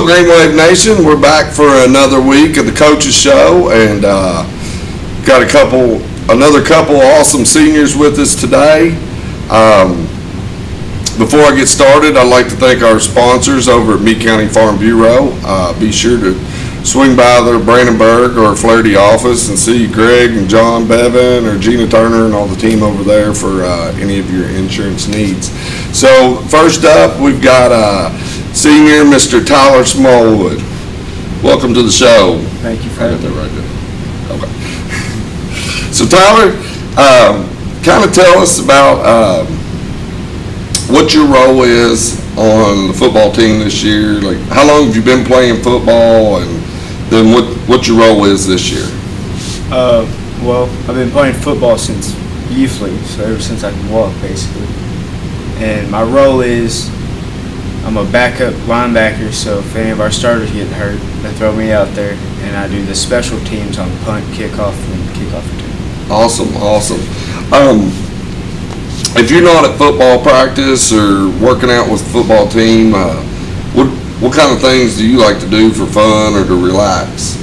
Hello, Green Wave Nation. We're back for another week of the Coaches Show, and got another couple awesome seniors with us today. Before I get started, I'd like to thank our sponsors over at Meade County Farm Bureau. Be sure to swing by their Brandenburg or Flaherty office and see Greg and John Bevan or Gina Turner and all the team over there for any of your insurance needs. So first up, we've got senior Mr. Tyler Smallwood. Welcome to the show. Thank you for having me. Right there. Okay. So Tyler, kind of tell us about what your role is on the football team this year. Like, how long have you been playing football, and then what your role is this year? Well, I've been playing football since youth league, so ever since I can walk, basically. And my role is I'm a backup linebacker, so if any of our starters get hurt, they throw me out there, and I do the special teams on punt, kickoff, and kickoff return. Awesome. If you're not at football practice or working out with the football team, what kind of things do you like to do for fun or to relax?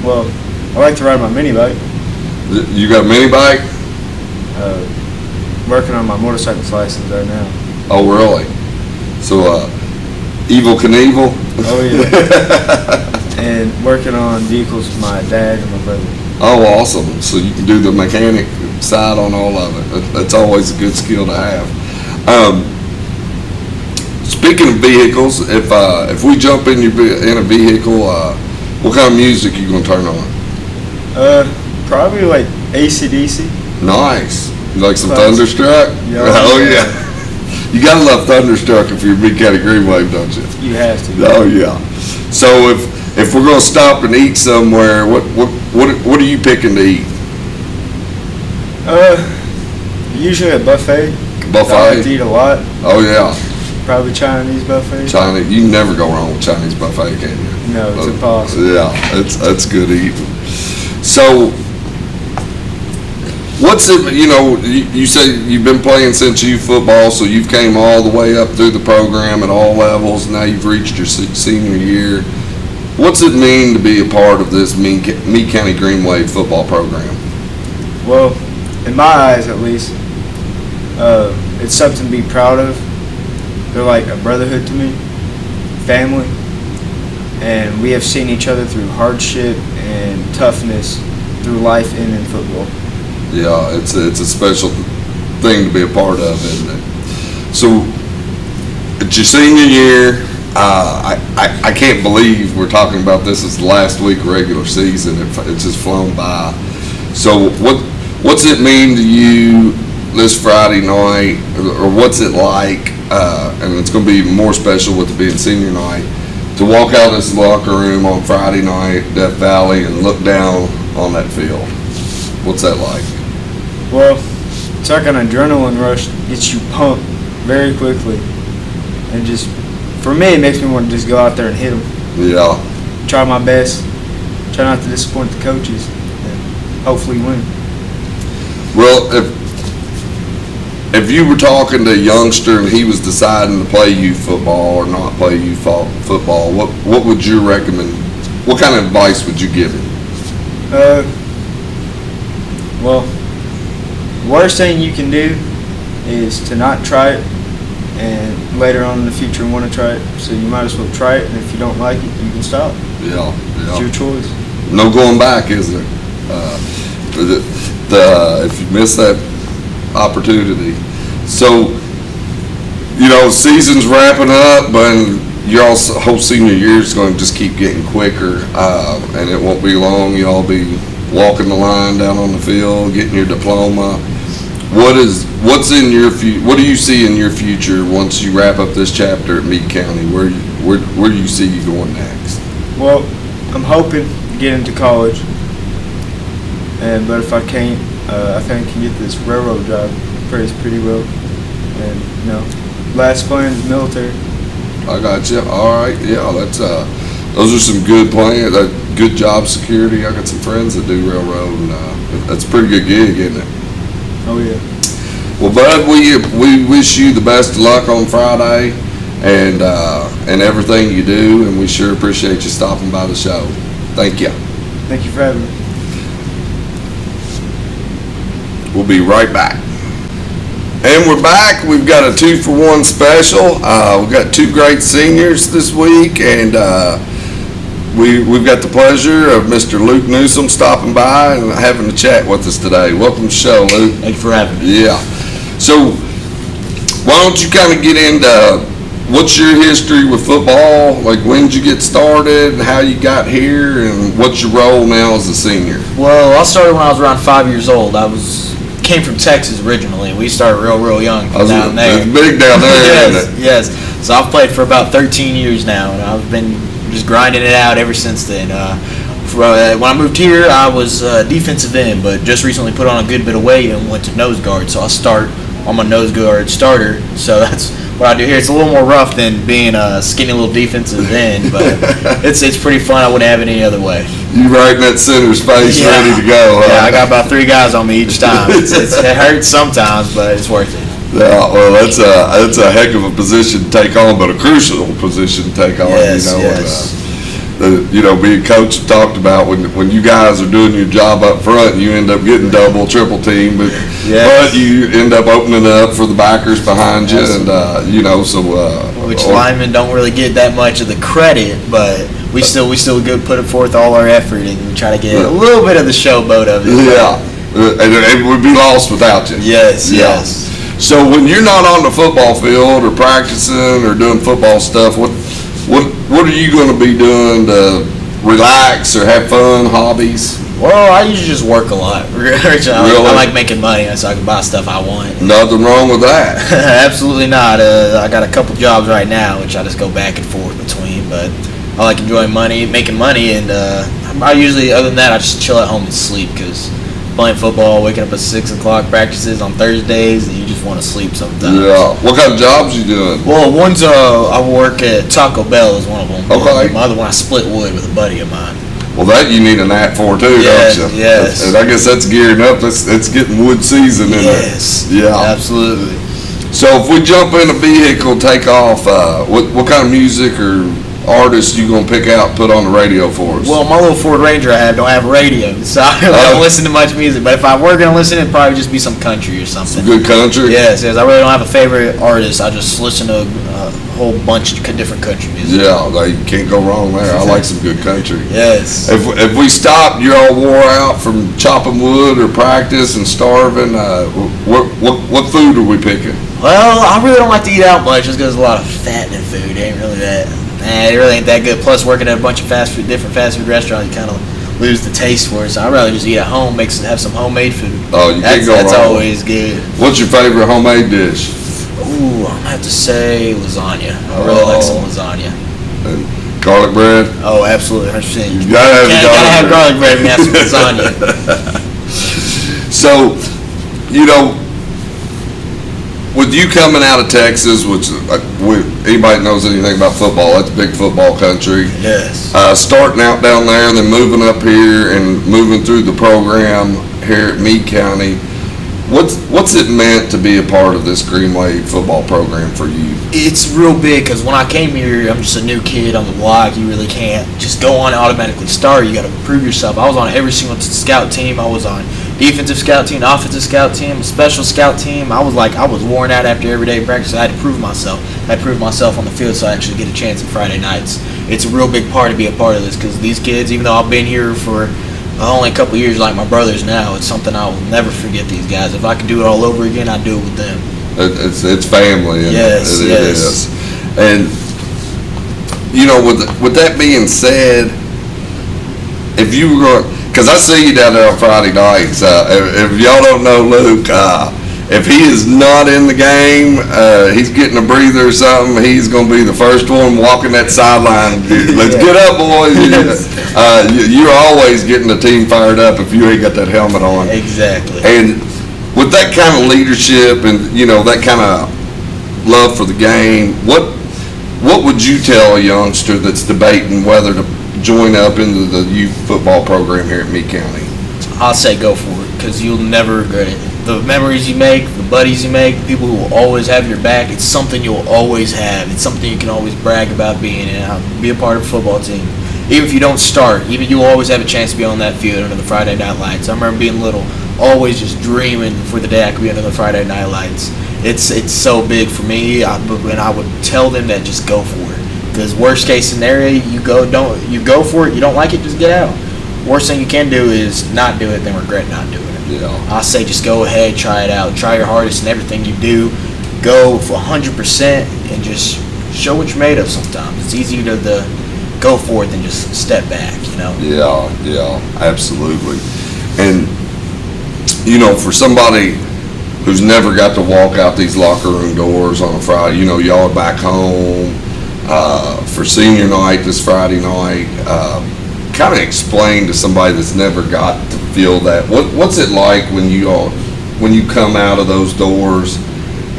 Well, I like to ride my mini bike. You got a mini bike? Working on my motorcycle's license right now. Oh, really? So, Evel Knievel? Oh, yeah. And working on vehicles with my dad and my brother. Oh, awesome. So you can do the mechanic side on all of it. That's always a good skill to have. Speaking of vehicles, if we jump in a vehicle, what kind of music are you going to turn on? Probably like AC/DC. Nice. You like some Thunderstruck? Yeah. Oh, yeah. You got to love Thunderstruck if you're a Meade County Green Wave, don't you? You have to. Oh, yeah. So if we're going to stop and eat somewhere, what are you picking to eat? Usually a buffet. Buffet? I like to eat a lot. Oh, yeah. Probably Chinese buffet. Chinese, you can never go wrong with Chinese buffet, can you? No, it's impossible. Yeah, that's good eating. So, what's it? You say you've been playing since youth football, so you've came all the way up through the program at all levels. Now you've reached your senior year. What's it mean to be a part of this Meade County Green Wave football program? Well, in my eyes at least, it's something to be proud of. They're like a brotherhood to me, family, and we have seen each other through hardship and toughness through life and in football. Yeah, it's a special thing to be a part of, isn't it? So, it's your senior year. I can't believe we're talking about this as the last week of regular season. It's just flown by. So, what's it mean to you this Friday night, or what's it like? And it's going to be even more special with it being senior night, to walk out of this locker room on Friday night, Death Valley, and look down on that field. What's that like? Well, it's like an adrenaline rush. Gets you pumped very quickly, and just for me, it makes me want to just go out there and hit them. Yeah. Try my best. Try not to disappoint the coaches, and hopefully win. Well, if you were talking to a youngster and he was deciding to play youth football or not play youth football, what would you recommend? What kind of advice would you give him? Well, worst thing you can do is to not try it, and later on in the future want to try it. So you might as well try it, and if you don't like it, you can stop. Yeah. It's your choice. No going back, is there? If you miss that opportunity. So, season's wrapping up, but your whole senior year is going to just keep getting quicker, and it won't be long. You'll be walking the line down on the field, getting your diploma. What's in your what do you see in your future once you wrap up this chapter at Meade County? Where do you see you going next? Well, I'm hoping to get into college, but if I can't, I think I can get this railroad job pays pretty well, and last plan is military. I got you. All right, yeah, that's those are some good plans. Good job security. I got some friends that do railroad, and that's a pretty good gig, isn't it? Oh yeah. Well, Bud, we wish you the best of luck on Friday, and everything you do, and we sure appreciate you stopping by the show. Thank you. Thank you for having me. We'll be right back. And we're back. We've got a 2-for-1 special. We've got 2 great seniors this week, and we've got the pleasure of Mr. Luke Newsom stopping by and having a chat with us today. Welcome to the show, Luke. Thank you for having me. Yeah. So why don't you kind of get into what's your history with football? Like, when did you get started, how you got here, and what's your role now as a senior? Well, I started when I was around 5 years old. Came from Texas originally. We started real young down there. It's big down there, yes, isn't it? yes. So I've played for about 13 years now, and I've been just grinding it out ever since then. When I moved here, I was defensive end, but just recently put on a good bit of weight and went to nose guard. So I start on my nose guard starter. So that's what I do here. It's a little more rough than being a skinny little defensive end, but it's pretty fun. I wouldn't have it any other way. You right in that center's face, Yeah. ready to go, huh? Yeah, I got about 3 guys on me each time. It hurts sometimes, but it's worth it. Yeah, well, that's a heck of a position to take on, but a crucial position to take on. Yes, you know, yes. Being coach talked about when you guys are doing your job up front, you end up getting double, triple team, but you end up opening up for the backers behind you, and Which linemen don't really get that much of the credit, but we still put forth all our effort, and we try to get a little bit of the showboat of it. Yeah, and it would be lost without you. Yes, Yeah. yes. So when you're not on the football field or practicing or doing football stuff, what are you going to be doing to relax or have fun, hobbies? Well, I usually just work a lot. Really? I like making money, so I can buy stuff I want. Nothing wrong with that. Absolutely not. I got a couple jobs right now, which I just go back and forth between. But I like enjoying making money, and I usually, other than that, I just chill at home and sleep, because playing football, waking up at 6 o'clock practices on Thursdays, and you just want to sleep sometimes. Yeah. What kind of jobs you doing? Well, one's I work at Taco Bell is one of them. Okay. The other one I split wood with a buddy of mine. Well, that you need an app for too, Yes, don't you? yes. And I guess that's gearing up. It's getting wood season in Yes. it. Yeah. Absolutely. So if we jump in a vehicle, take off, what kind of music or artists you gonna pick out and put on the radio for us? Well, my little Ford Ranger I have don't have a radio, so I don't listen to much music. But if I were gonna listen, it'd probably just be some country or something. Good country? Yes, I really don't have a favorite artist. I just listen to a whole bunch of different country music. Yeah, you can't go wrong there. I like some good country. Yes. If we stopped, you're all wore out from chopping wood or practice and starving, what food are we picking? Well, I really don't like to eat out much just because there's a lot of fat in food. It ain't really that. It really ain't that good. Plus, working at a bunch of different fast food restaurants, you kind of lose the taste for it. So I'd rather just eat at home, have some homemade food. Oh, you can't go wrong. That's always good. What's your favorite homemade dish? Ooh, I'm gonna have to say lasagna. I really like some lasagna. And garlic bread? Oh, absolutely, 100%. You gotta have garlic bread when you have some lasagna. So, with you coming out of Texas, which anybody that knows anything about football, that's big football country. Yes. Starting out down there and then moving up here and moving through the program here at Meade County, what's it meant to be a part of this Greenway football program for you? It's real big, because when I came here, I'm just a new kid on the block. You really can't just go on and automatically start. You got to prove yourself. I was on every single scout team. I was on defensive scout team, offensive scout team, special scout team. I was worn out after every day of practice. I had to prove myself. I had to prove myself on the field so I actually get a chance on Friday nights. It's a real big part to be a part of this, because these kids, even though I've been here for only a couple of years like my brothers now, it's something I will never forget these guys. If I could do it all over again, I'd do it with them. It's family. And yes, it yes. is. And, with that being said, if you were going, because I see you down there on Friday nights, if y'all don't know Luke, if he is not in the game, he's getting a breather or something, he's going to be the first one walking that sideline. Let's get up, boys. You're always getting the team fired up if you ain't got that helmet on. Exactly. And with that kind of leadership and, that kind of love for the game, what would you tell a youngster that's debating whether to join up into the youth football program here at Meade County? I'll say go for it, because you'll never regret it. the memories you make, the buddies you make, the people who will always have your back. It's something you'll always have. It's something you can always brag about being in. Be a part of a football team. Even if you don't start, even you'll always have a chance to be on that field under the Friday night lights. I remember being little, always just dreaming for the day I could be under the Friday night lights. It's so big for me. And I would tell them that just go for it. Because worst case scenario, you go for it. You don't like it, just get out. Worst thing you can do is not do it, then regret not doing it. Yeah. I say just go ahead, try it out, try your hardest in everything you do, go for 100% and just show what you're made of. Sometimes it's easier to go for it than just step back, you know. Yeah, absolutely. And for somebody who's never got to walk out these locker room doors on a Friday, y'all are back home for senior night this Friday night. Kind of explain to somebody that's never got to feel that. What's it like when you come out of those doors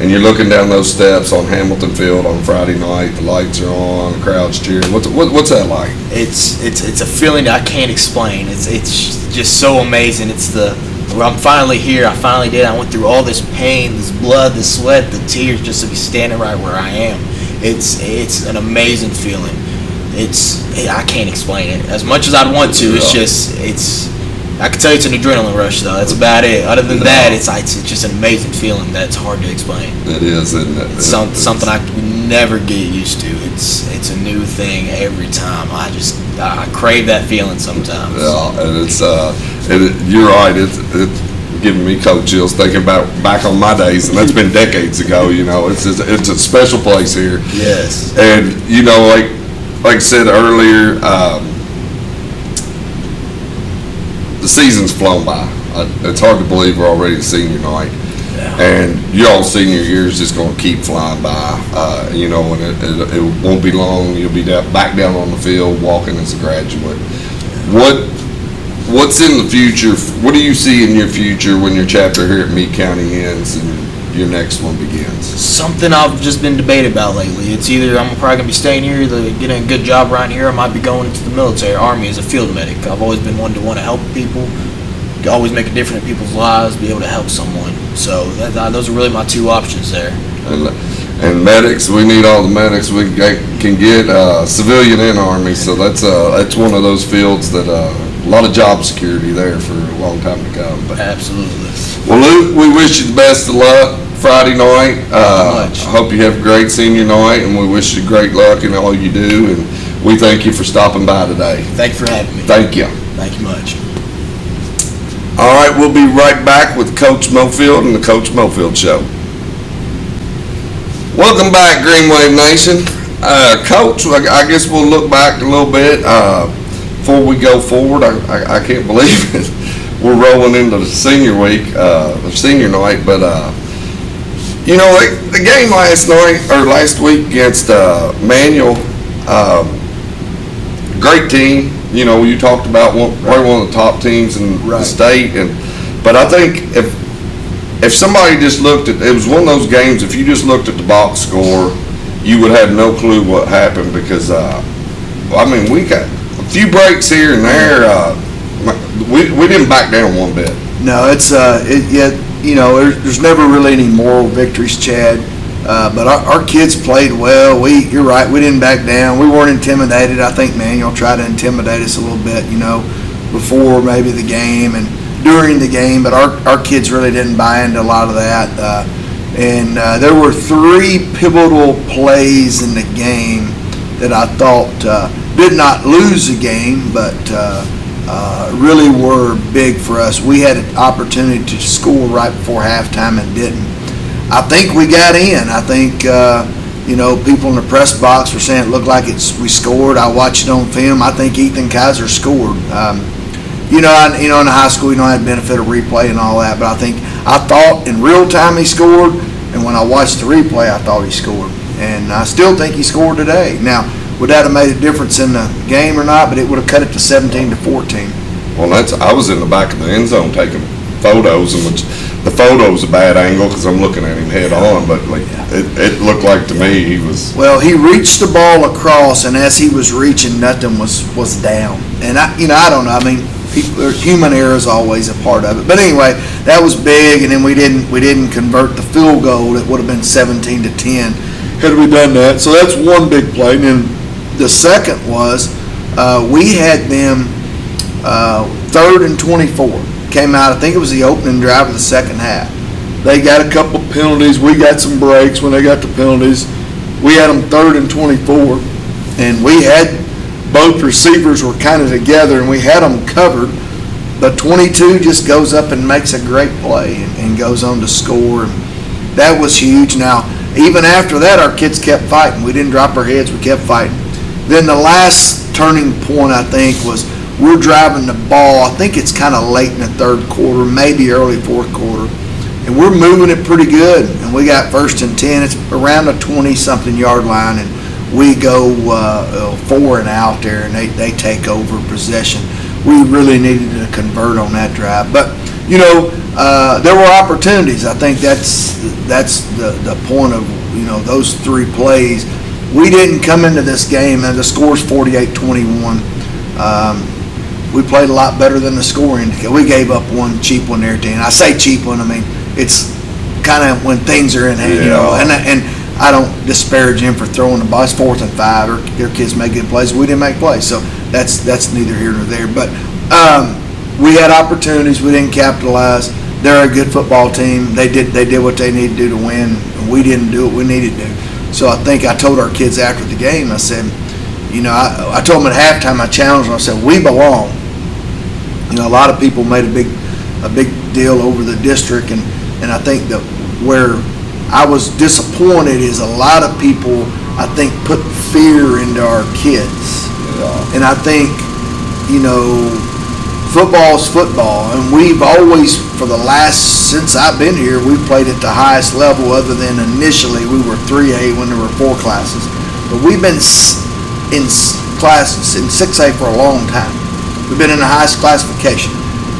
and you're looking down those steps on Hamilton Field on Friday night? The lights are on, the crowd's cheering. What's that like? It's a feeling that I can't explain. It's just so amazing. I'm finally here. I finally did. I went through all this pain, this blood, the sweat, the tears, just to be standing right where I am. It's an amazing feeling. I can't explain it as much as I'd want to. I can tell you it's an adrenaline rush though. That's about it. Other than that, it's just an amazing feeling that's hard to explain. It is, isn't it? It's something I can never get used to. It's a new thing every time. I crave that feeling sometimes. Yeah, and you're right. It's giving me cold chills thinking back on my days, and that's been decades ago. It's a special place here. Yes. And like I said earlier, the season's flown by. It's hard to believe we're already at senior night. Yeah. And y'all's senior year is just going to keep flying by. And it won't be long. You'll be back down on the field walking as a graduate. What's in the future? What do you see in your future when your chapter here at Meade County ends and your next one begins? Something I've just been debating about lately. It's either I'm probably going to be staying here, either getting a good job around here, or I might be going into the military, Army as a field medic. I've always been one to want to help people, always make a difference in people's lives, be able to help someone. So those are really my two options there. And medics, we need all the medics we can get, civilian and Army. So that's one of those fields that a lot of job security there for a long time to come. But, absolutely. Well, Luke, we wish you the best of luck Friday night. I hope you have a great senior night, and we wish you great luck in all you do. And we thank you for stopping by today. Thank you for having me. Thank you. Thank you much. All right, we'll be right back with Coach Mofield and the Coach Mofield Show. Welcome back, Green Wave Nation. Coach, I guess we'll look back a little bit before we go forward. I can't believe it. We're rolling into the senior week, the senior night, but the game last week against Manual, great team. You talked about probably one of the top teams in the state, but I think if somebody just looked at, it was one of those games, if you just looked at the box score, you would have no clue what happened because, we got a few breaks here and there. We didn't back down one bit. No, there's never really any moral victories, Chad. But our kids played well. You're right, we didn't back down. We weren't intimidated. I think Manuel tried to intimidate us a little bit, before maybe the game and during the game, but our kids really didn't buy into a lot of that. And there were three pivotal plays in the game that I thought did not lose the game, but really were big for us. We had an opportunity to score right before halftime and didn't. I think we got in. I think people in the press box were saying it looked like we scored. I watched it on film. I think Ethan Kaiser scored. In the high school you don't have the benefit of replay and all that, but I thought in real time he scored, and when I watched the replay I thought he scored, and I still think he scored today. Now, would that have made a difference in the game or not? But it would have cut it to 17-14. Well, I was in the back of the end zone taking photos, and the photo's a bad angle because I'm looking at him head on, but it looked like to me he was. Well, he reached the ball across, and as he was reaching, nothing was down. And I don't know. human error is always a part of it. But anyway, that was big, and then we didn't convert the field goal. It would have been 17-10 had we done that. So that's one big play. And then the second was we had them 3rd and 24. Came out, I think it was the opening drive of the second half. They got a couple penalties. We got some breaks when they got the penalties. We had them 3rd and 24, and we had both receivers were kind of together, and we had them covered. But 22 just goes up and makes a great play and goes on to score. That was huge. Now, even after that, our kids kept fighting. We didn't drop our heads. We kept fighting. Then the last turning point, I think, was we're driving the ball. I think it's kind of late in the third quarter, maybe early fourth quarter. And we're moving it pretty good. And we got 1st and 10. It's around the 20-something yard line. And we go 4 and out there, and they take over possession. We really needed to convert on that drive. But, there were opportunities. I think that's the point of, those 3 plays. We didn't come into this game, and the score's 48-21. We played a lot better than the score indicated. We gave up one cheap one there, Dan. I say cheap one, I mean, it's kind of when things are in hand, and I don't disparage him for throwing the ball. It's 4th and 5. Or their kids make good plays. We didn't make plays, so that's neither here nor there. But we had opportunities. We didn't capitalize. They're a good football team. They did what they needed to do to win. We didn't do what we needed to do. So I think I told our kids after the game, I said, I told them at halftime, I challenged them. I said, we belong. A lot of people made a big deal over the district, and I think that where I was disappointed is a lot of people, I think, put fear into our kids. And I think, football is football, and we've always, since I've been here, we've played at the highest level other than initially we were 3A when there were 4 classes. But we've been in classes in 6A for a long time. We've been in the highest classification.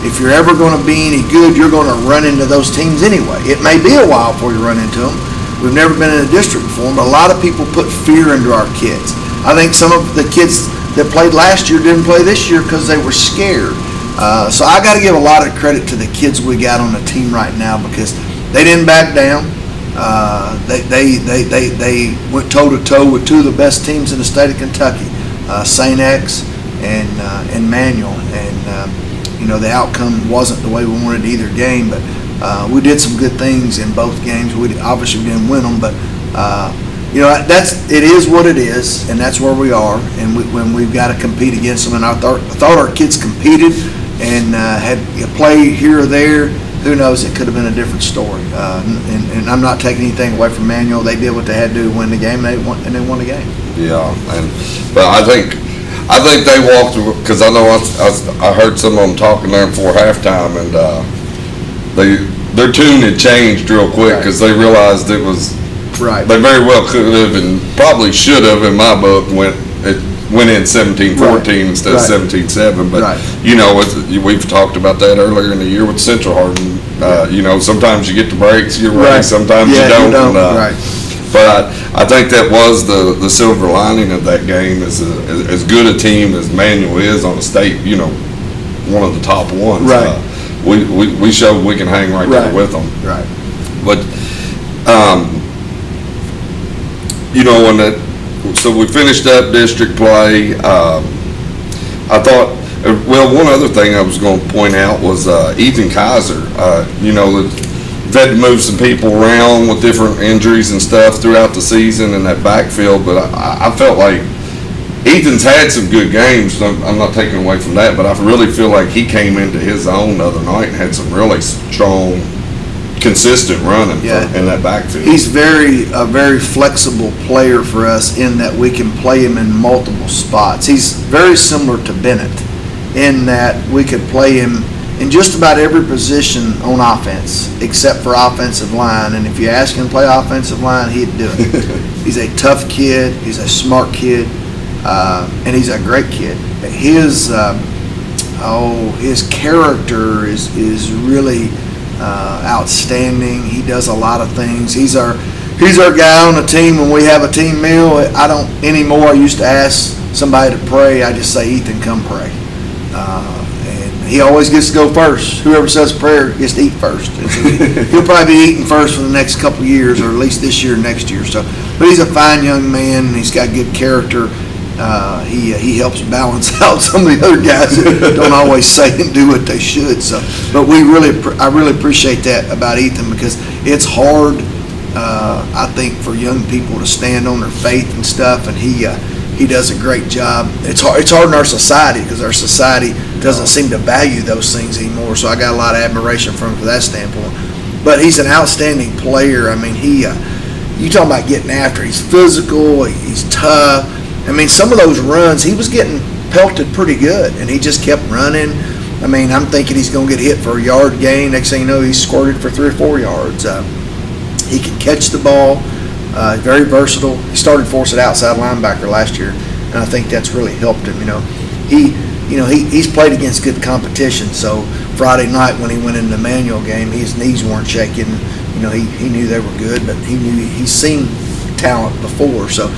If you're ever going to be any good, you're going to run into those teams anyway. It may be a while before you run into them. We've never been in a district before, but a lot of people put fear into our kids. I think some of the kids that played last year didn't play this year because they were scared. So I got to give a lot of credit to the kids we got on the team right now because they didn't back down. They went toe-to-toe with 2 of the best teams in the state of Kentucky, St. X and Manual. And, the outcome wasn't the way we wanted either game, but we did some good things in both games. We obviously didn't win them, but, it is what it is, and that's where we are, and when we've got to compete against them. And I thought our kids competed and had a play here or there. Who knows? It could have been a different story. And I'm not taking anything away from Manual. They did what they had to do to win the game, and they won the game. Yeah, but I think they walked because I know I heard some of them talking there before halftime, and their tune had changed real quick because they realized it was right. They very well could have and probably should have, in my book, went in 17-14 instead of 17-7. But we've talked about that earlier in the year with Central Hardin. Sometimes you get the breaks, you're right. Sometimes you don't. Right. But I think that was the silver lining of that game. As good a team as Manual is on the state, one of the top ones. Right. We showed we can hang right there with them. Right. But so we finished up district play. I thought. Well, one other thing I was going to point out was Ethan Kaiser. They've had to move some people around with different injuries and stuff throughout the season in that backfield, but I felt like Ethan's had some good games. I'm not taking away from that, but I really feel like he came into his own the other night and had some really strong, consistent running in that backfield. He's a very flexible player for us in that we can play him in multiple spots. He's very similar to Bennett in that we could play him in just about every position on offense, except for offensive line. And if you ask him to play offensive line, he'd do it. He's a tough kid. He's a smart kid. And he's a great kid. His character is really outstanding. He does a lot of things. He's our guy on the team when we have a team meal. I don't anymore. I used to ask somebody to pray. I just say, Ethan, come pray. And he always gets to go first. Whoever says a prayer gets to eat first. And so he'll probably be eating first for the next couple of years, or at least this year, next year. So, but he's a fine young man, and he's got good character. He helps balance out some of the other guys that don't always say and do what they should. So, but I really appreciate that about Ethan, because it's hard, I think, for young people to stand on their faith and stuff, and he does a great job. It's hard in our society, because our society doesn't seem to value those things anymore. So I got a lot of admiration from him for that standpoint. But he's an outstanding player. I mean, you talking about getting after. He's physical. He's tough. I mean, some of those runs, he was getting pelted pretty good, and he just kept running. I mean, I'm thinking he's going to get hit for a yard gain. Next thing you know, he's squirted for 3 or 4 yards. He can catch the ball. Very versatile. He started for us at outside linebacker last year, and I think that's really helped him. He's played against good competition. So Friday night when he went into the Manual game, his knees weren't shaking. He knew they were good, but he's seen talent before. So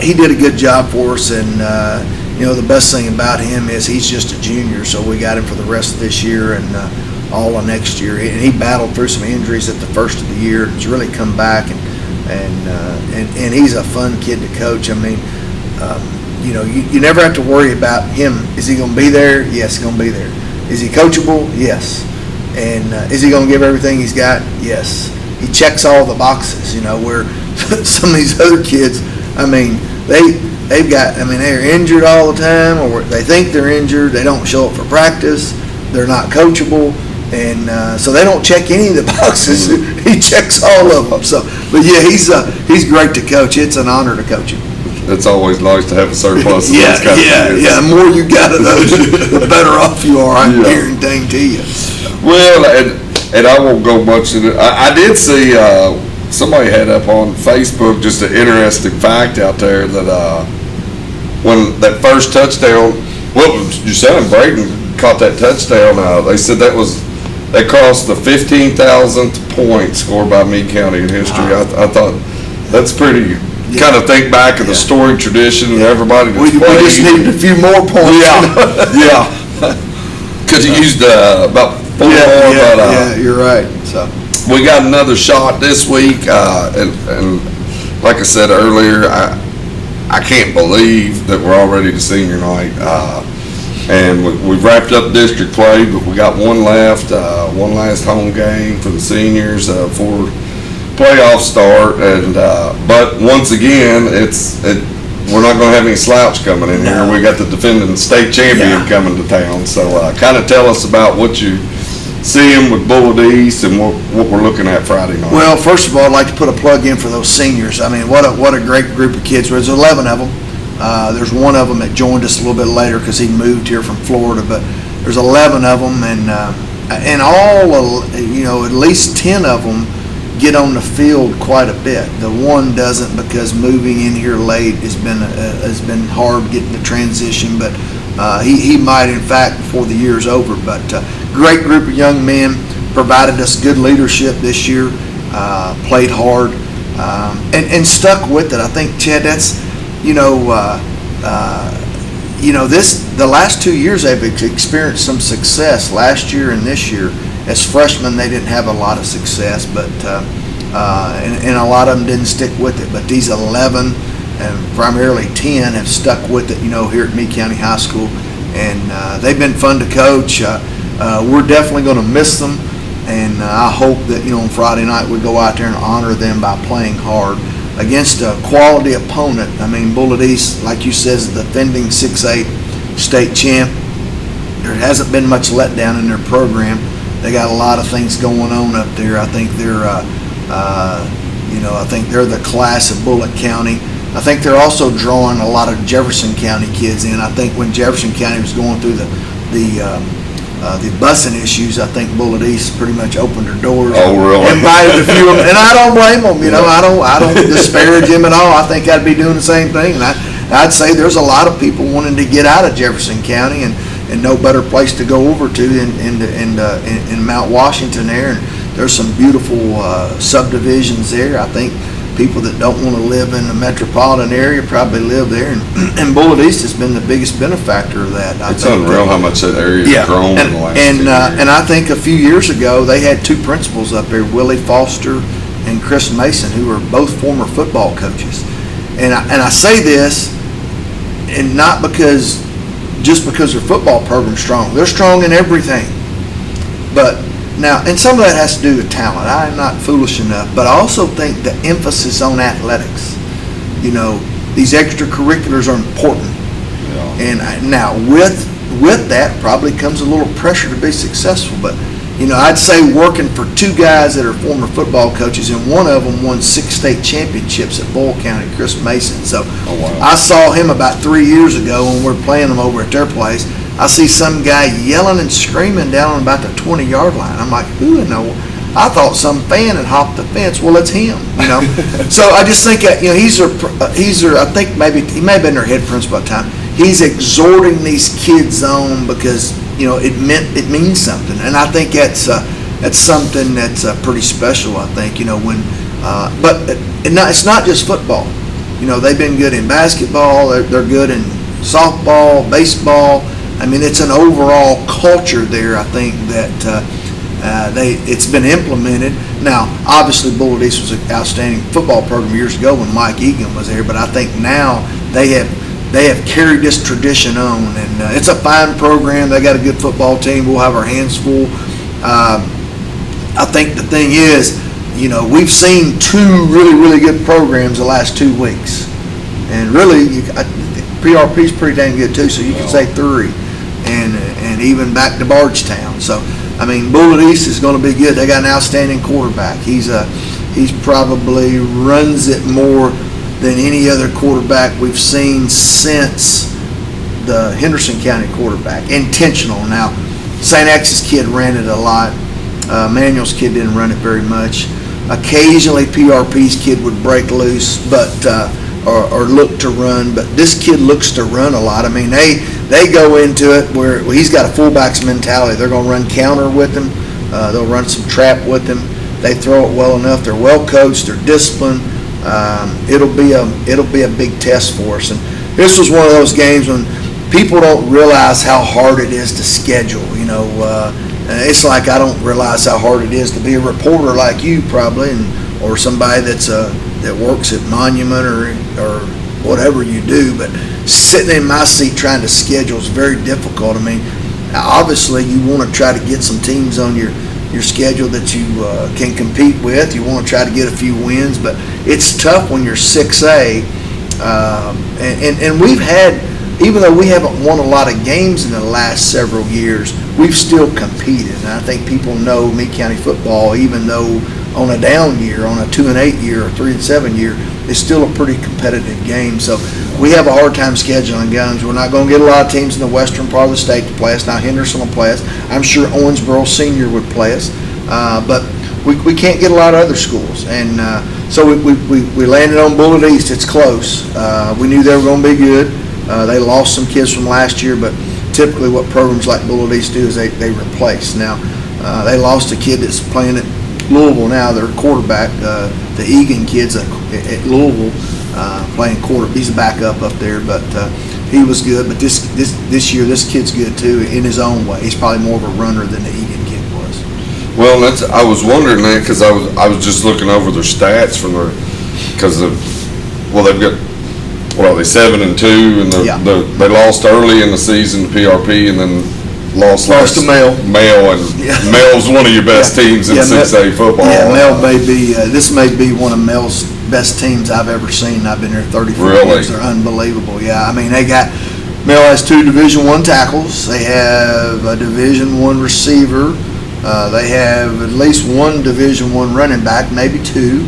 he did a good job for us, and the best thing about him is he's just a junior. So we got him for the rest of this year and all of next year. And he battled through some injuries at the first of the year, and he's really come back. And he's a fun kid to coach. I mean, you never have to worry about him. Is he going to be there? Yes, he's going to be there. Is he coachable? Yes. And is he going to give everything he's got? Yes. He checks all the boxes. Where some of these other kids, I mean, they're injured all the time, or they think they're injured. They don't show up for practice. They're not coachable. And so they don't check any of the boxes. He checks all of them. So, but yeah, he's great to coach. It's an honor to coach him. It's always nice to have a surplus of those kind of kids. The more you got of those, the better off you are. I'm guaranteeing to you. Well, and I won't go much into it. I did see somebody had up on Facebook just an interesting fact out there that when that first touchdown, your son Braden caught that touchdown. They said they crossed the 15,000th point scored by Meade County in history. I thought that's pretty. Kind of think back of the storied tradition and everybody that's we just needed a few more points. Yeah. Because you used about 4 more. Yeah, you're right. So we got another shot this week, and like I said earlier, I can't believe that we're already to senior night. And we've wrapped up district play, but we got one left, one last home game for the seniors for playoff start. And but once again, we're not going to have any slouch coming in here. We got the defending state champion coming to town. So kind of tell us about what you see him with Bullit East and what we're looking at Friday night. Well, first of all, I'd like to put a plug in for those seniors. I mean, what a great group of kids. There's 11 of them. There's one of them that joined us a little bit later because he moved here from Florida, but there's 11 of them, and all, at least 10 of them get on the field quite a bit. The one doesn't, because moving in here late has been hard getting the transition, but he might, in fact, before the year's over. But great group of young men, provided us good leadership this year, played hard, and stuck with it. I think, Chad, that's the last 2 years they've experienced some success. Last year and this year, as freshmen, they didn't have a lot of success, but and a lot of them didn't stick with it. But these 11 and primarily 10 have stuck with it, here at Meade County High School, and they've been fun to coach. We're definitely going to miss them, and I hope that on Friday night we go out there and honor them by playing hard against a quality opponent. I mean, Bullit East, like you said, is the defending 6A state champ. There hasn't been much letdown in their program. They got a lot of things going on up there. I think they're, the class of Bullitt County. I think they're also drawing a lot of Jefferson County kids in. I think when Jefferson County was going through the busing issues, I think Bullit East pretty much opened their doors. Oh, really? Invited a few of them, and I don't blame them. I don't disparage them at all. I think I'd be doing the same thing, and I'd say there's a lot of people wanting to get out of Jefferson County, and no better place to go over to in Mount Washington there. And there's some beautiful subdivisions there. I think people that don't want to live in the metropolitan area probably live there, and Bullit East has been the biggest benefactor of that. It's unreal how much that area's grown in the last 2 years. And I think a few years ago, they had two principals up there, Willie Foster and Chris Mason, who are both former football coaches. And I say this, and not just because their football program's strong. They're strong in everything. But now, and some of that has to do with talent. I'm not foolish enough, but I also think the emphasis on athletics. These extracurriculars are important. Yeah. And now with that probably comes a little pressure to be successful. But I'd say working for two guys that are former football coaches, and one of them won 6 state championships at Boyle County, Chris Mason. So I saw him about 3 years ago when we were playing them over at their place. I see some guy yelling and screaming down on about the 20-yard line. I'm like, who in the? I thought some fan had hopped the fence. Well, it's him. So I just think he's I think maybe he may have been their head principal at the time. He's exhorting these kids on because it means something, and I think that's something that's pretty special. I think but it's not just football. They've been good in basketball. They're good in softball, baseball. I mean, it's an overall culture there. I think that it's been implemented. Now, obviously, Bullit East was an outstanding football program years ago when Mike Egan was there, but I think now they have carried this tradition on, and it's a fine program. They got a good football team. We'll have our hands full. I think the thing is, we've seen 2 really, really good programs the last 2 weeks, and really, PRP's pretty dang good too. So you can say 3, and even back to Bardstown. So I mean, Bullit East is going to be good. They got an outstanding quarterback. He's probably runs it more than any other quarterback we've seen since the Henderson County quarterback. Intentional. Now, St. X's kid ran it a lot. Manuel's kid didn't run it very much. Occasionally, PRP's kid would break loose, but or look to run. But this kid looks to run a lot. I mean, they go into it where he's got a fullback's mentality. They're going to run counter with him. They'll run some trap with him. They throw it well enough. They're well coached. They're disciplined. It'll be a big test for us. And this was one of those games when people don't realize how hard it is to schedule. It's like I don't realize how hard it is to be a reporter like you probably, or somebody that works at Monument or whatever you do. But sitting in my seat trying to schedule is very difficult. I mean, obviously you want to try to get some teams on your schedule that you can compete with. You want to try to get a few wins, but it's tough when you're 6A. And we've had, even though we haven't won a lot of games in the last several years, we've still competed. And I think people know Meade County football, even though on a down year, on a 2-8 year or 3-7 year, it's still a pretty competitive game. So we have a hard time scheduling games. We're not going to get a lot of teams in the western part of the state to play us. Now Henderson will play us. I'm sure Owensboro Senior would play us. But we can't get a lot of other schools. And so we landed on Bullit East. It's close. We knew they were going to be good. They lost some kids from last year, but typically what programs like Bullit East do is they replace. Now, they lost a kid that's playing at Louisville now, their quarterback, the Egan kid's at Louisville, playing quarter. He's a backup up there, but he was good. But this year, this kid's good too in his own way. He's probably more of a runner than the Egan kid was. Well, I was wondering that because I was just looking over their stats from they've got. Well, they're 7-2, and they lost early in the season to PRP, and then lost to Mel. And Mel's one of your best teams in 6A football. Yeah, Mel may be. This may be one of Mel's best teams I've ever seen. I've been here 34 years. They're unbelievable. Yeah, I mean Mel has 2 Division I tackles. They have a Division I receiver. They have at least 1 Division I running back, maybe 2,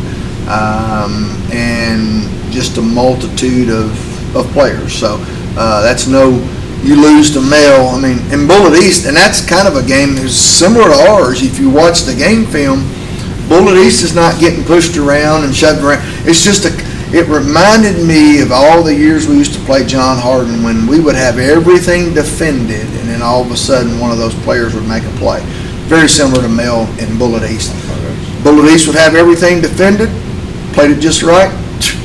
and just a multitude of players. So that's you lose to Mel. I mean, in Bullit East, and that's kind of a game that's similar to ours. If you watch the game film, Bullit East is not getting pushed around and shoved around. It's just it reminded me of all the years we used to play John Hardin when we would have everything defended, and then all of a sudden one of those players would make a play. Very similar to Mel and Bullit East. Bullit East would have everything defended. played it just right.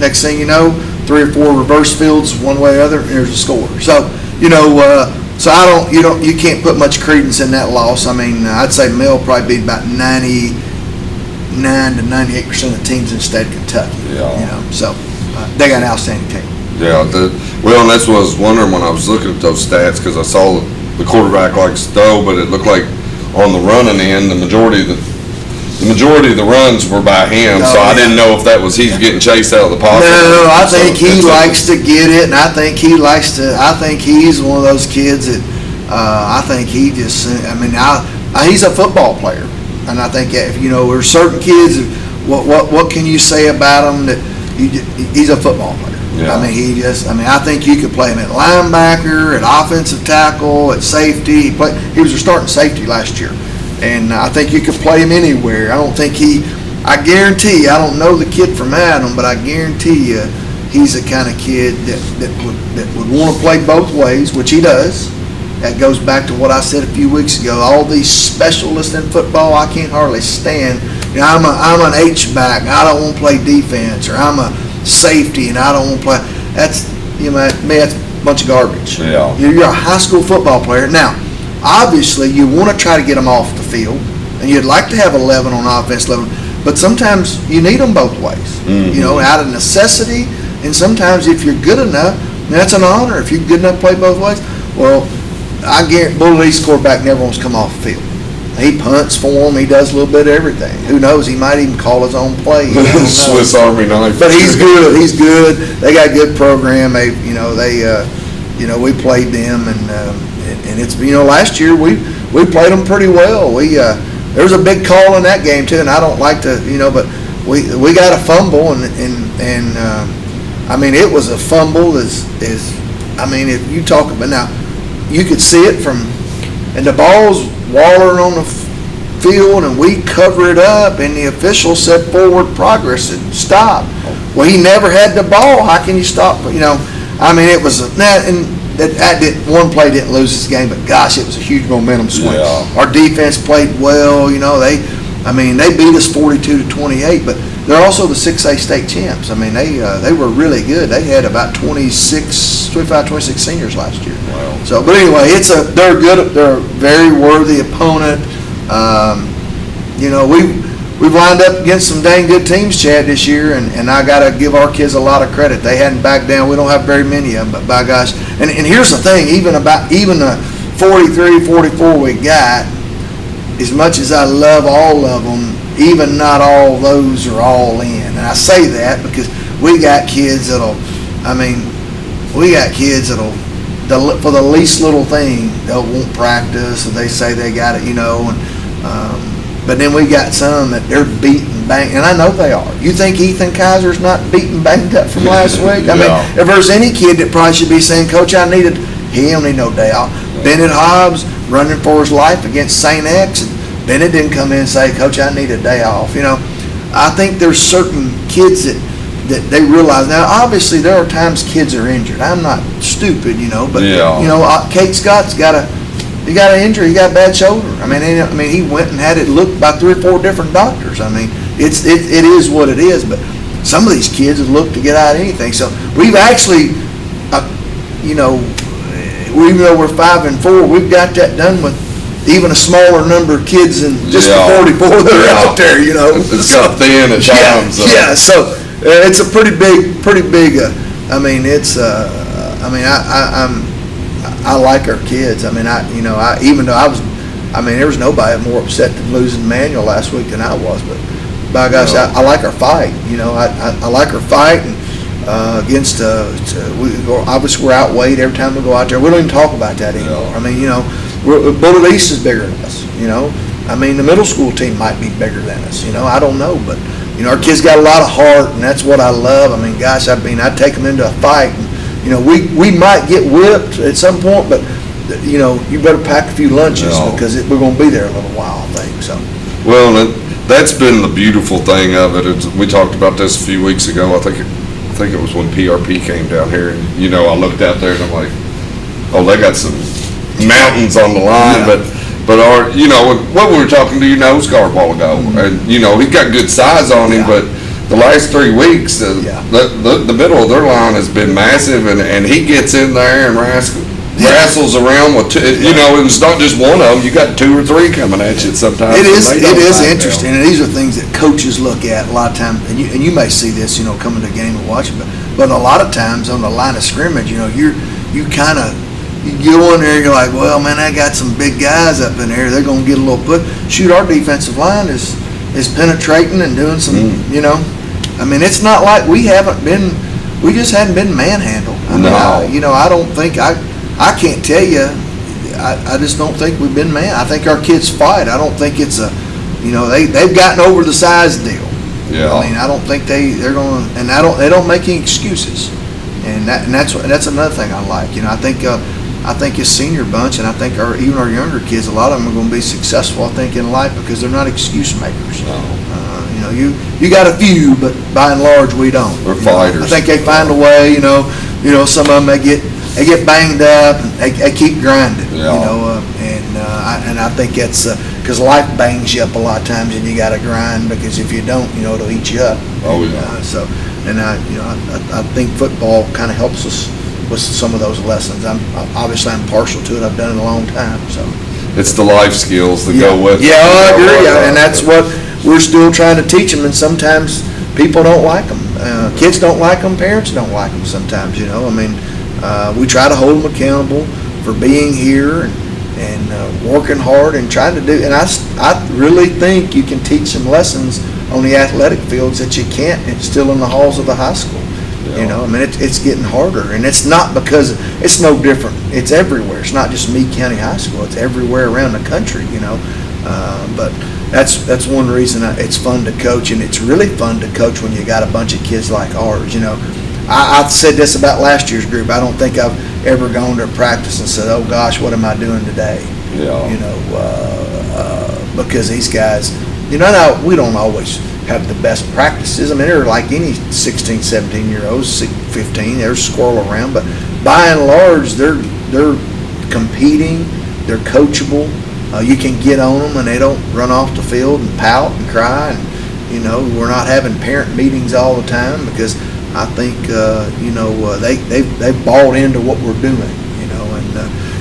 Next thing you know, 3 or 4 reverse fields, one way or other, and there's a score. So, so you can't put much credence in that loss. I mean, I'd say Mel probably beat about 99 to 98% of the teams in the state of Kentucky. Yeah. So they got an outstanding team. Yeah, and that's what I was wondering when I was looking at those stats, because I saw the quarterback likes to throw, but it looked like on the running end, the majority of the runs were by him, so I didn't know if that was he's getting chased out of the pocket. No, I think he likes to get it, and I think he's one of those kids that I think he just. I mean, he's a football player, and I think there's certain kids. What can you say about him that he's a football player? Yeah. I think you could play him at linebacker, at offensive tackle, at safety. He was a starting safety last year. And I think you could play him anywhere. I guarantee you, I don't know the kid from Adam, but I guarantee you he's the kind of kid that would want to play both ways, which he does. That goes back to what I said a few weeks ago. All these specialists in football, I can't hardly stand. I'm an H-back, I don't want to play defense, or I'm a safety, and I don't want to play. That's a bunch of garbage. Yeah. You're a high school football player. Now, obviously, you want to try to get them off the field, and you'd like to have 11 on offense, 11, but sometimes you need them both ways, out of necessity, and sometimes if you're good enough, that's an honor. If you're good enough to play both ways, well, I guarantee Bullit East quarterback never wants to come off the field. He punts for him. He does a little bit of everything. Who knows? He might even call his own play. Swiss Army knife. But he's good. He's good. They got a good program. We played them, and it's last year we played them pretty well. There was a big call in that game too, and I don't like to but we got a fumble, and it was a fumble. If you talk about now, you could see it and the ball's wallering on the field, and we cover it up, and the official said forward progress and stop. Well, he never had the ball. How can you stop? It was one play didn't lose this game, but gosh, it was a huge momentum swing. Yeah. Our defense played well. They beat us 42-28, but they're also the 6A state champs. They were really good. They had about 26 seniors last year. Wow. So, but anyway, they're good. They're a very worthy opponent. We've lined up against some dang good teams, Chad, this year, and I got to give our kids a lot of credit. They hadn't backed down. We don't have very many of them, but by gosh. And here's the thing, even the 43, 44 we got, as much as I love all of them, even not all those are all in. And I say that because we got kids for the least little thing, they'll won't practice, and they say they got it, but then we got some that they're beaten, banged, and I know they are. You think Ethan Kaiser's not beaten, banged up from last week? If there's any kid that probably should be saying, Coach, he don't need no day off. Bennett Hobbs running for his life against St. X, and Bennett didn't come in and say, Coach, I need a day off. I think there's certain kids that they realize. Now, obviously, there are times kids are injured. I'm not stupid, but Kate Scott's got an injury. He got a bad shoulder. He went and had it looked by 3 or 4 different doctors. It is what it is. But some of these kids have looked to get out of anything. So we've actually, even though we're 5-4, we've got that done with even a smaller number of kids than just the 44 that are out there. It's got thin at times. Yeah. So it's a pretty big. I like our kids. There was nobody more upset than losing Manuel last week than I was. But by gosh, I like our fight. I like our fight, and against obviously we're outweighed every time we go out there. We don't even talk about that anymore. Bullit East is bigger than us. The middle school team might be bigger than us. I don't know, but our kids got a lot of heart, and that's what I love. I take them into a fight. And, we might get whipped at some point, but you better pack a few lunches because we're going to be there a little while, I think. So. Well, that's been the beautiful thing of it. We talked about this a few weeks ago. I think it was when PRP came down here, and I looked out there and I'm like, oh, they got some mountains on the line, but what we were talking to nose guard a while ago, and he's got good size on him, but the last 3 weeks, Yeah. the middle of their line has been massive, and he gets in there and wrestles around with two, you know, and it's not just one of them. You got 2 or 3 coming at you sometimes. It is and they don't back interesting, down. and these are things that coaches look at a lot of times, and you may see this, you know, coming to a game and watching, but a lot of times on the line of scrimmage, you know, you go in there and you're like, well, man, I got some big guys up in there. They're going to get a little put. Shoot, our defensive line is penetrating and doing some, you know. I mean, it's not like we just hadn't been manhandled. I mean, No. I don't think, I can't tell you, I just don't think we've been I think our kids fight. I don't think it's they've gotten over the size deal. Yeah. I mean, I don't think they're going to, and they don't make any excuses. And that's another thing I like. You know, I think his senior bunch, and I think even our younger kids, a lot of them are going to be successful, I think, in life because they're not excuse makers. No. You know, you got a few, but by and large, we don't. We're You know, fighters. I think they find a way. You know, some of them they get banged up, and they keep grinding. Yeah. You know, and I think that's because life bangs you up a lot of times, and you got to grind because if you don't, you know, it'll eat you up. Oh, And, yeah. I think football kind of helps us with some of those lessons. I'm partial to it. I've done it a long time, so. It's the life skills that go with it. Yeah, I agree, and that's what we're still trying to teach them, and sometimes people don't like them. Kids don't like them, parents don't like them sometimes, you know. I mean, we try to hold them accountable for being here and working hard and trying to do, and I really think you can teach some lessons on the athletic fields that you can't still in the halls of the high school. Yeah. You know, I mean, it's getting harder, and it's not because it's no different. It's everywhere. It's not just Meade County High School. It's everywhere around the country. You know, but that's one reason it's fun to coach, and it's really fun to coach when you got a bunch of kids like ours. You know, I said this about last year's group. I don't think I've ever gone to practice and said, "Oh gosh, what am I doing today?" Yeah. You know, because these guys, you know, now we don't always have the best practices. I mean, they're like any 16, 17-year-olds, 15, they're squirrel around, but by and large, they're competing, they're coachable. You can get on them and they don't run off the field and pout and cry. And, you know, we're not having parent meetings all the time because I think, they've bought into what we're doing, you know,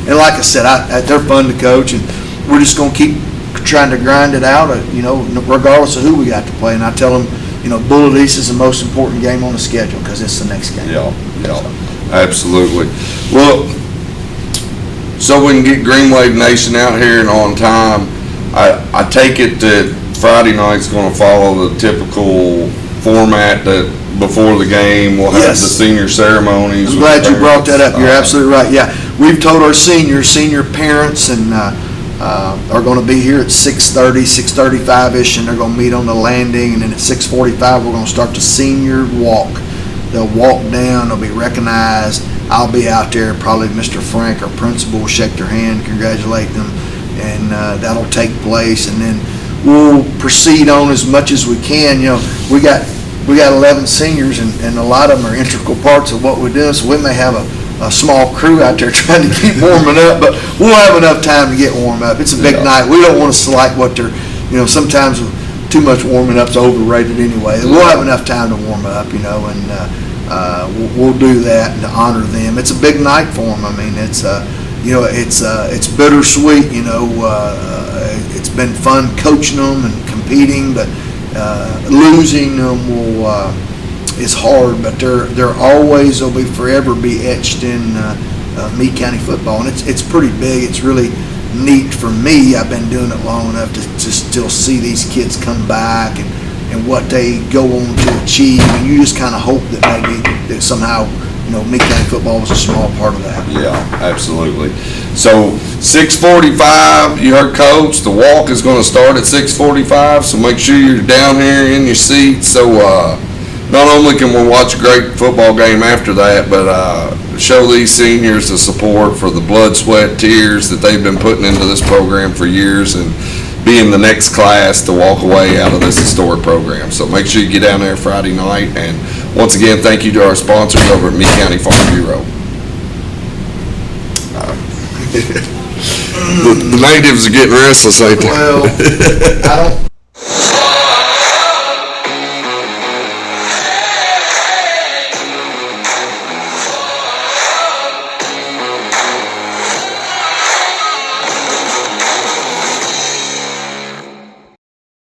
and like I said, they're fun to coach, and we're just going to keep trying to grind it out, you know, regardless of who we got to play. And I tell them, you know, Bullit East is the most important game on the schedule because it's the next game. Yeah, absolutely. Well, so we can get Green Wave Nation out here and on time, I take it that Friday night's going to follow the typical format that before the game we'll have Yes. the senior ceremonies. I'm glad you brought that up. You're absolutely right. Yeah, we've told our senior parents, and are going to be here at 6:30, 6:35-ish, and they're going to meet on the landing, and then at 6:45 we're going to start the senior walk. They'll walk down, they'll be recognized. I'll be out there, probably Mr. Frank, our principal, will shake their hand, congratulate them, and that'll take place, and then we'll proceed on as much as we can. You know, we got 11 seniors, and a lot of them are integral parts of what we're doing, so we may have a small crew out there trying to keep warming up, but we'll have enough time to get warmed up. It's a big night. We don't want to select what they're, you know, sometimes too much warming up's overrated anyway. We'll have enough time to warm up, you know, and we'll do that to honor them. It's a big night for them. I mean, it's it's bittersweet, you know. It's been fun coaching them and competing, but losing them is hard, but they're always, they'll be forever be etched in Meade County football, and it's pretty big. It's really neat for me. I've been doing it long enough to still see these kids come back and what they go on to achieve, and you just kind of hope that maybe that somehow, you know, Meade County football was a small part of that. Yeah, absolutely. So 6:45, you heard Coach, the walk is going to start at 6:45, so make sure you're down here in your seats. So not only can we watch a great football game after that, but show these seniors the support for the blood, sweat, tears that they've been putting into this program for years, and being the next class to walk away out of this historic program. So make sure you get down there Friday night. And once again, thank you to our sponsors over at Meade County Farm Bureau. The natives are getting restless, ain't they? Well, I don't